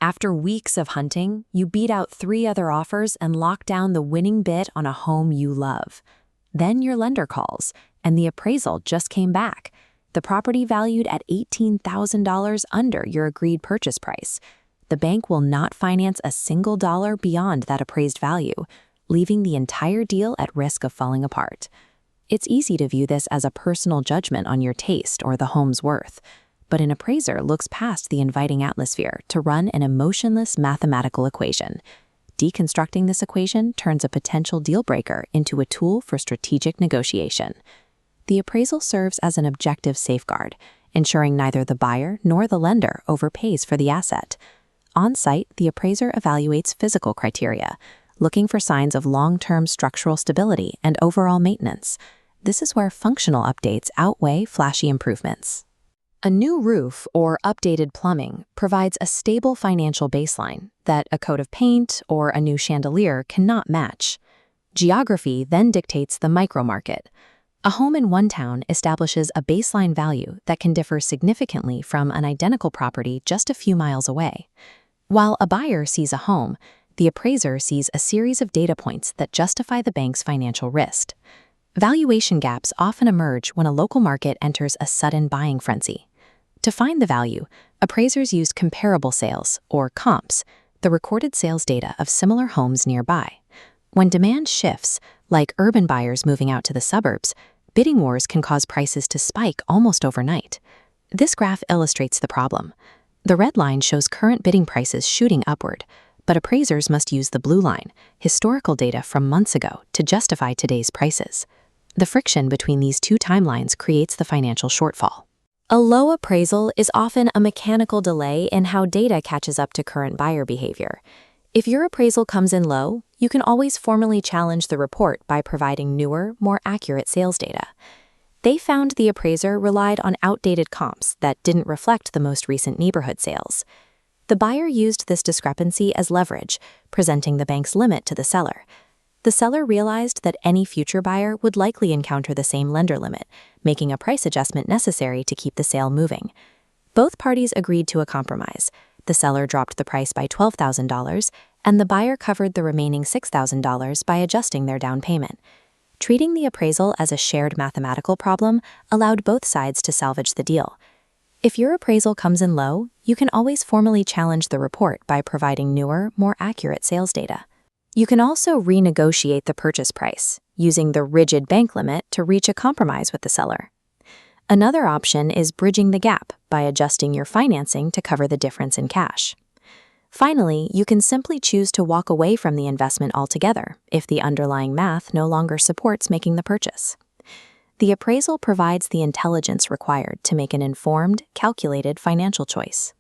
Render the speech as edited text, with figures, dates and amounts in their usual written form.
After weeks of hunting, you beat out 3 other offers and lock down the winning bid on a home you love. Then your lender calls, and the appraisal just came back. The property valued at $18,000 under your agreed purchase price. The bank will not finance a single dollar beyond that appraised value, leaving the entire deal at risk of falling apart. It's easy to view this as a personal judgment on your taste or the home's worth, but an appraiser looks past the inviting atmosphere to run an emotionless mathematical equation. Deconstructing this equation turns a potential deal breaker into a tool for strategic negotiation. The appraisal serves as an objective safeguard, ensuring neither the buyer nor the lender overpays for the asset. On-site, the appraiser evaluates physical criteria, looking for signs of long-term structural stability and overall maintenance. This is where functional updates outweigh flashy improvements. A new roof or updated plumbing provides a stable financial baseline that a coat of paint or a new chandelier cannot match. Geography then dictates the micro-market. A home in one town establishes a baseline value that can differ significantly from an identical property just a few miles away. While a buyer sees a home, the appraiser sees a series of data points that justify the bank's financial risk. Valuation gaps often emerge when a local market enters a sudden buying frenzy. To find the value, appraisers use comparable sales, or comps, the recorded sales data of similar homes nearby. When demand shifts, like urban buyers moving out to the suburbs, bidding wars can cause prices to spike almost overnight. This graph illustrates the problem. The red line shows current bidding prices shooting upward, but appraisers must use the blue line, historical data from months ago, to justify today's prices. The friction between these two timelines creates the financial shortfall. A low appraisal is often a mechanical delay in how data catches up to current buyer behavior. If your appraisal comes in low, you can always formally challenge the report by providing newer, more accurate sales data. They found the appraiser relied on outdated comps that didn't reflect the most recent neighborhood sales. The buyer used this discrepancy as leverage, presenting the bank's limit to the seller. The seller realized that any future buyer would likely encounter the same lender limit, making a price adjustment necessary to keep the sale moving. Both parties agreed to a compromise. The seller dropped the price by $12,000, and the buyer covered the remaining $6,000 by adjusting their down payment. Treating the appraisal as a shared mathematical problem allowed both sides to salvage the deal. If your appraisal comes in low, you can always formally challenge the report by providing newer, more accurate sales data. You can also renegotiate the purchase price, using the rigid bank limit to reach a compromise with the seller. Another option is bridging the gap by adjusting your financing to cover the difference in cash. Finally, you can simply choose to walk away from the investment altogether if the underlying math no longer supports making the purchase. The appraisal provides the intelligence required to make an informed, calculated financial choice.